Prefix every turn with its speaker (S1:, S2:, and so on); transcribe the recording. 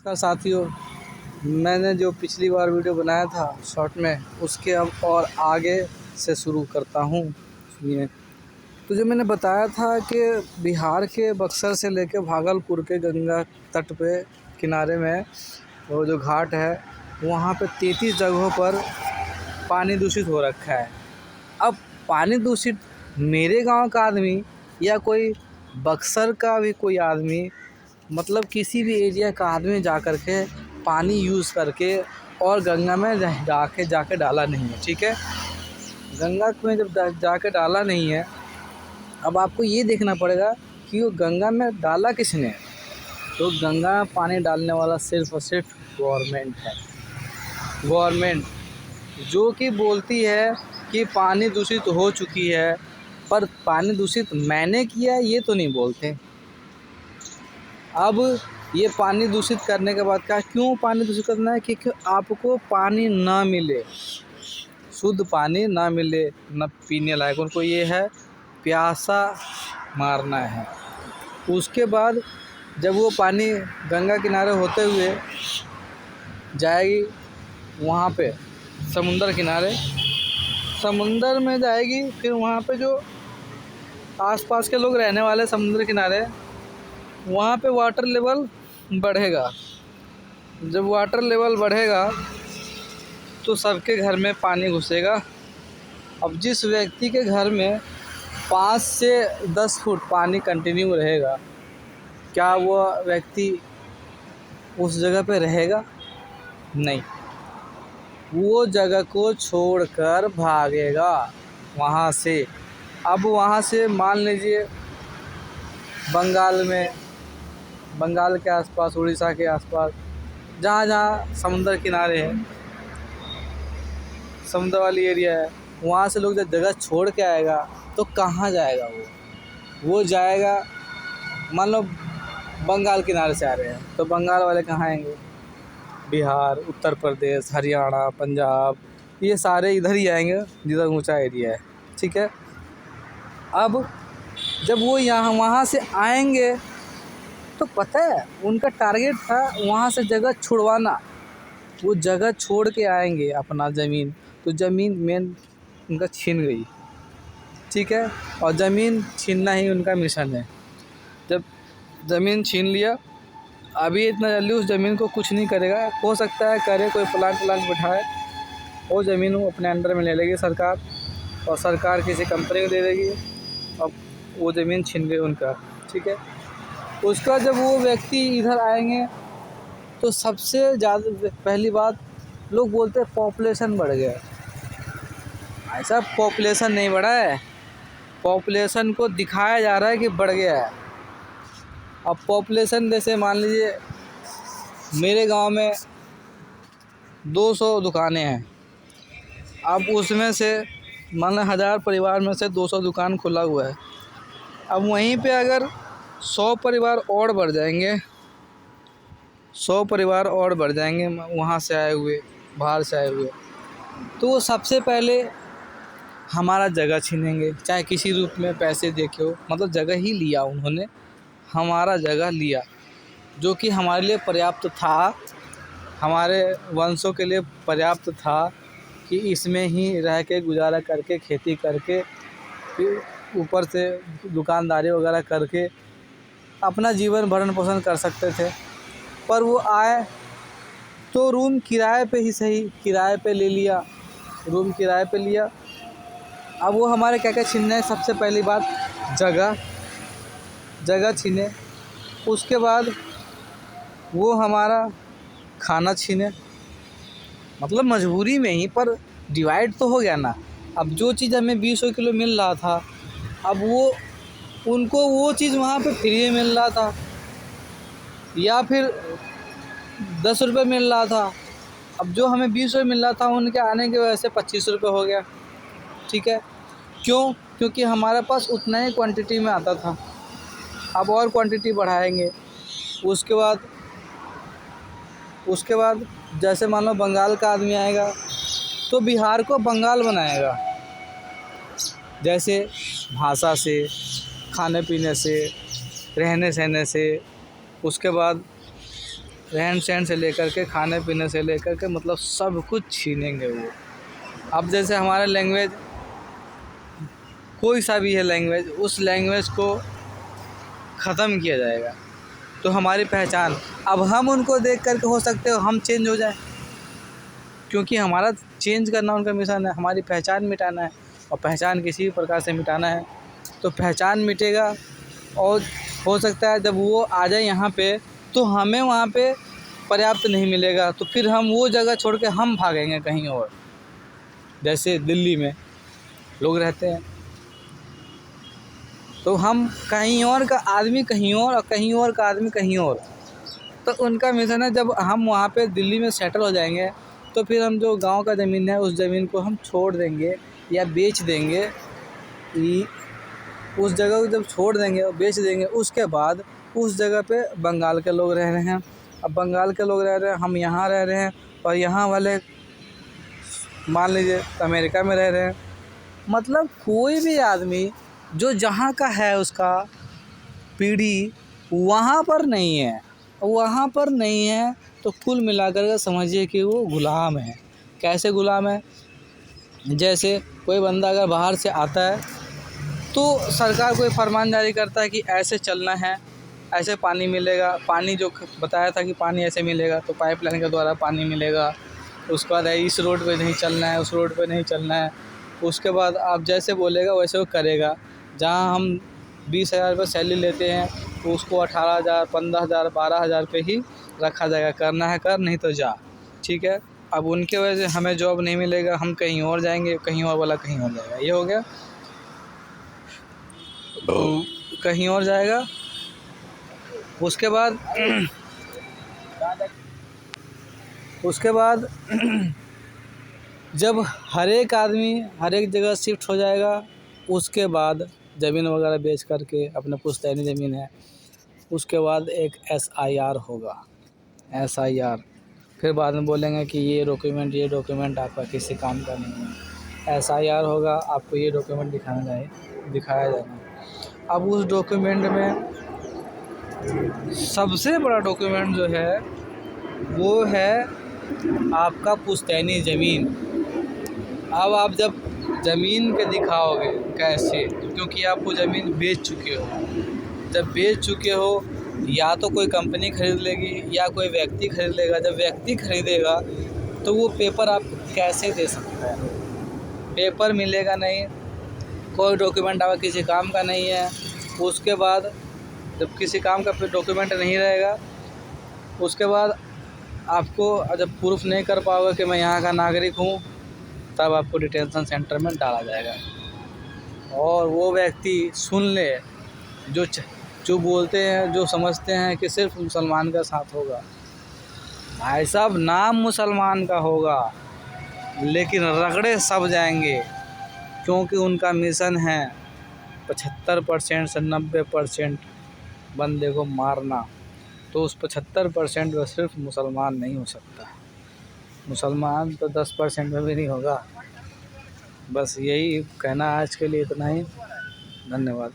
S1: नमस्कार साथियों, मैंने जो पिछली बार वीडियो बनाया था शॉर्ट में, उसके अब और आगे से शुरू करता हूँ। सुनिए। तो जो मैंने बताया था कि बिहार के बक्सर से लेकर भागलपुर के गंगा तट पे किनारे में वो जो घाट है, वहाँ पे 33 जगहों पर पानी दूषित हो रखा है। अब पानी दूषित मेरे गांव का आदमी या कोई बक्सर का भी कोई आदमी, मतलब किसी भी एरिया का आदमी जा कर के पानी यूज़ करके और गंगा में जाके डाला नहीं है। ठीक है, गंगा में जब जाके डाला नहीं है, अब आपको ये देखना पड़ेगा कि वो गंगा में डाला किसने। तो गंगा में पानी डालने वाला सिर्फ और सिर्फ गवर्नमेंट है। गवर्नमेंट जो कि बोलती है कि पानी दूषित हो चुकी है, पर पानी दूषित मैंने किया ये तो नहीं बोलते। अब ये पानी दूषित करने के बाद क्यों पानी दूषित करना है? क्योंकि आपको पानी ना मिले, शुद्ध पानी ना मिले, न पीने लायक, उनको ये है प्यासा मारना है। उसके बाद जब वो पानी गंगा किनारे होते हुए जाएगी वहाँ पे समुंदर किनारे, समुंदर में जाएगी, फिर वहाँ पे जो आसपास के लोग रहने वाले समुद्र किनारे, वहाँ पे वाटर लेवल बढ़ेगा। जब वाटर लेवल बढ़ेगा तो सबके घर में पानी घुसेगा। अब जिस व्यक्ति के घर में 5 से 10 फुट पानी कंटिन्यू रहेगा, क्या वो व्यक्ति उस जगह पे रहेगा? नहीं, वो जगह को छोड़कर भागेगा वहाँ से। अब वहाँ से मान लीजिए बंगाल के आसपास, उड़ीसा के आसपास, जहाँ जहाँ समुंदर किनारे हैं, समुद्र वाली एरिया है, वहाँ से लोग जब जगह छोड़ के आएगा तो कहाँ जाएगा? वो जाएगा, मान लो बंगाल किनारे से आ रहे हैं तो बंगाल वाले कहाँ आएंगे? बिहार, उत्तर प्रदेश, हरियाणा, पंजाब, ये सारे इधर ही आएंगे जिधर ऊंचा एरिया है। ठीक है, अब जब वो यहाँ वहाँ से आएंगे तो पता है उनका टारगेट था वहाँ से जगह छुड़वाना। वो जगह छोड़ के आएंगे अपना ज़मीन, तो ज़मीन मेन उनका छीन गई। ठीक है, और ज़मीन छीनना ही उनका मिशन है। जब ज़मीन छीन लिया, अभी इतना जल्दी उस ज़मीन को कुछ नहीं करेगा। हो सकता है करे, कोई प्लांट बिठाए, वो ज़मीन वो अपने अंडर में ले लेगी सरकार, और सरकार किसी कंपनी को दे देगी, अब वो ज़मीन छीन गई उनका। ठीक है, उसका जब वो व्यक्ति इधर आएंगे तो सबसे ज़्यादा पहली बात, लोग बोलते हैं पॉपुलेशन बढ़ गया। ऐसा पॉपुलेशन नहीं बढ़ा है, पॉपुलेशन को दिखाया जा रहा है कि बढ़ गया है। अब पॉपुलेशन जैसे मान लीजिए मेरे गांव में 200 दुकानें हैं, अब उसमें से मान लो 1000 परिवार में से 200 दुकान खुला हुआ है। अब वहीं पे अगर 100 परिवार और बढ़ जाएंगे, 100 परिवार और बढ़ जाएंगे वहाँ से आए हुए, बाहर से आए हुए, तो वो सबसे पहले हमारा जगह छीनेंगे, चाहे किसी रूप में पैसे देके हो, मतलब जगह ही लिया उन्होंने, हमारा जगह लिया जो कि हमारे लिए पर्याप्त था, हमारे वंशों के लिए पर्याप्त था कि इसमें ही रह के गुजारा करके, खेती करके, फिर ऊपर से दुकानदारी वगैरह करके अपना जीवन भरण पोषण कर सकते थे। पर वो आए तो रूम किराए पे ही सही, किराए पे ले लिया, रूम किराए पे लिया। अब वो हमारे क्या क्या छीनने हैं? सबसे पहली बात जगह छीने, उसके बाद वो हमारा खाना छीने, मतलब मजबूरी में ही, पर डिवाइड तो हो गया ना। अब जो चीज़ हमें 20 किलो मिल रहा था, अब वो उनको वो चीज़ वहाँ पे फ्री में मिल रहा था, या फिर 10 रुपये मिल रहा था। अब जो हमें 20 रुपये मिल रहा था, उनके आने की वजह से 25 रुपये हो गया। ठीक है, क्यों? क्योंकि हमारे पास उतना ही क्वांटिटी में आता था। अब और क्वांटिटी बढ़ाएंगे। उसके बाद जैसे मान लो बंगाल का आदमी आएगा तो बिहार को बंगाल बनाएगा, जैसे भाषा से, खाने पीने से, रहने सहने से। उसके बाद रहन सहन से लेकर के खाने पीने से लेकर के मतलब सब कुछ छीनेंगे वो। अब जैसे हमारा लैंग्वेज, कोई सा भी है लैंग्वेज, उस लैंग्वेज को ख़त्म किया जाएगा तो हमारी पहचान, अब हम उनको देख करके हो सकते हो हम चेंज हो जाए, क्योंकि हमारा चेंज करना उनका मिशन है, हमारी पहचान मिटाना है, और पहचान किसी भी प्रकार से मिटाना है तो पहचान मिटेगा। और हो सकता है जब वो आ जाए यहाँ पे तो हमें वहाँ पे पर्याप्त नहीं मिलेगा, तो फिर हम वो जगह छोड़ के हम भागेंगे कहीं और। जैसे दिल्ली में लोग रहते हैं तो हम कहीं और का आदमी कहीं और कहीं और का आदमी कहीं और, तो उनका मिशन है जब हम वहाँ पे दिल्ली में सेटल हो जाएंगे तो फिर हम जो गांव का ज़मीन है उस ज़मीन को हम छोड़ देंगे या बेच देंगे। उस जगह को जब छोड़ देंगे और बेच देंगे, उसके बाद उस जगह पे बंगाल के लोग रह रहे हैं। अब बंगाल के लोग रह रहे हैं, हम यहाँ रह रहे हैं, और यहाँ वाले मान लीजिए अमेरिका में रह रहे हैं। मतलब कोई भी आदमी जो जहाँ का है उसका पीढ़ी वहाँ पर नहीं है, वहाँ पर नहीं है, तो कुल मिलाकर के समझिए कि वो गुलाम है। कैसे गुलाम है? जैसे कोई बंदा अगर बाहर से आता है तो सरकार कोई फरमान जारी करता है कि ऐसे चलना है, ऐसे पानी मिलेगा, पानी जो बताया था कि पानी ऐसे मिलेगा तो पाइपलाइन के द्वारा पानी मिलेगा। उसके बाद इस रोड पे नहीं चलना है, उस रोड पे नहीं चलना है। उसके बाद आप जैसे बोलेगा वैसे वो करेगा। जहाँ हम 20,000 रुपये सैलरी लेते हैं तो उसको 18,000, 15,000, 12,000 पे ही रखा जाएगा। करना है कर, नहीं तो जा, ठीक है। अब उनके वजह से हमें जॉब नहीं मिलेगा, हम कहीं और जाएंगे, कहीं और वाला कहीं और जाएगा, ये हो गया। कहीं और जाएगा। उसके बाद जब हर एक आदमी हर एक जगह शिफ्ट हो जाएगा, उसके बाद ज़मीन वगैरह बेच करके, अपने पुश्तैनी ज़मीन है, उसके बाद एक SIR होगा। SIR फिर बाद में बोलेंगे कि ये डॉक्यूमेंट आपका किसी काम का नहीं है। SIR होगा, आपको ये डॉक्यूमेंट दिखाया जाएगा। अब उस डॉक्यूमेंट में सबसे बड़ा डॉक्यूमेंट जो है वो है आपका पुश्तैनी ज़मीन। अब आप जब ज़मीन के दिखाओगे कैसे, क्योंकि आप वो ज़मीन बेच चुके हो। जब बेच चुके हो या तो कोई कंपनी ख़रीद लेगी या कोई व्यक्ति ख़रीद लेगा। जब व्यक्ति ख़रीदेगा तो वो पेपर आप कैसे दे सकता है? पेपर मिलेगा नहीं, कोई डॉक्यूमेंट आपका किसी काम का नहीं है। उसके बाद जब किसी काम का डॉक्यूमेंट नहीं रहेगा, उसके बाद आपको जब प्रूफ नहीं कर पाओगे कि मैं यहाँ का नागरिक हूँ, तब आपको डिटेंशन सेंटर में डाला जाएगा। और वो व्यक्ति सुन ले, जो बोलते हैं, जो समझते हैं कि सिर्फ मुसलमान का साथ होगा। भाई साहब, नाम मुसलमान का होगा लेकिन रगड़े सब जाएंगे, क्योंकि उनका मिशन है 75% से 90% बंदे को मारना। तो उस 75% में सिर्फ मुसलमान नहीं हो सकता, मुसलमान तो 10% में भी नहीं होगा। बस यही कहना आज के लिए इतना ही। धन्यवाद।